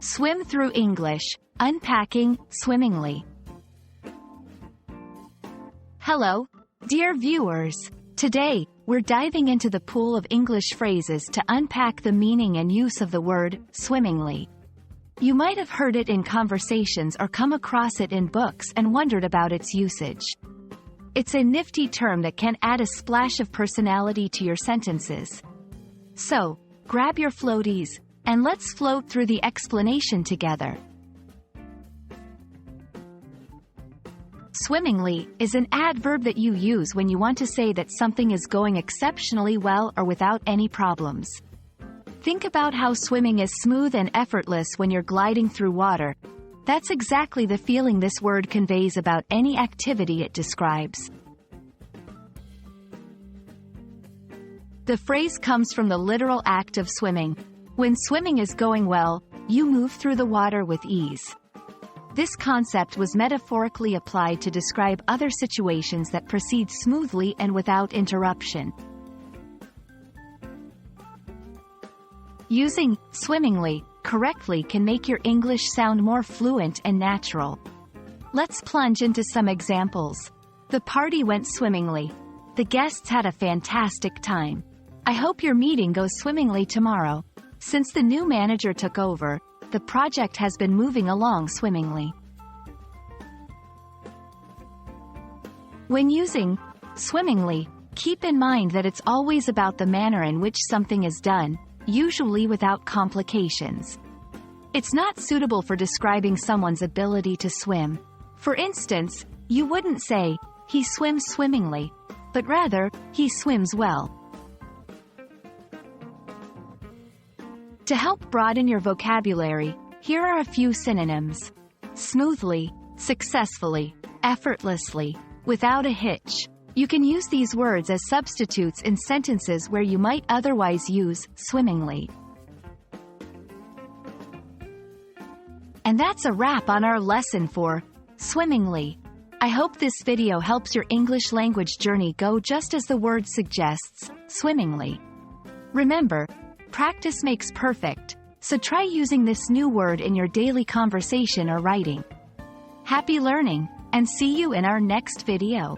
Swim through English, unpacking swimmingly. Hello, dear viewers. Today, we're diving into the pool of English phrases to unpack the meaning and use of the word swimmingly. You might have heard it in conversations or come across it in books and wondered about its usage. It's a nifty term that can add a splash of personality to your sentences. So, grab your floaties, and let's float through the explanation together. Swimmingly is an adverb that you use when you want to say that something is going exceptionally well or without any problems. Think about how swimming is smooth and effortless when you're gliding through water. That's exactly the feeling this word conveys about any activity it describes. The phrase comes from the literal act of swimming. When swimming is going well, you move through the water with ease. This concept was metaphorically applied to describe other situations that proceed smoothly and without interruption. Using swimmingly correctly can make your English sound more fluent and natural. Let's plunge into some examples. The party went swimmingly. The guests had a fantastic time. I hope your meeting goes swimmingly tomorrow. Since the new manager took over, the project has been moving along swimmingly. When using swimmingly, keep in mind that it's always about the manner in which something is done, usually without complications. It's not suitable for describing someone's ability to swim. For instance, you wouldn't say, "He swims swimmingly," but rather, "He swims well." To help broaden your vocabulary, here are a few synonyms. Smoothly, successfully, effortlessly, without a hitch. You can use these words as substitutes in sentences where you might otherwise use swimmingly. And that's a wrap on our lesson for swimmingly. I hope this video helps your English language journey go just as the word suggests, swimmingly. Remember, practice makes perfect, so try using this new word in your daily conversation or writing. Happy learning, and see you in our next video.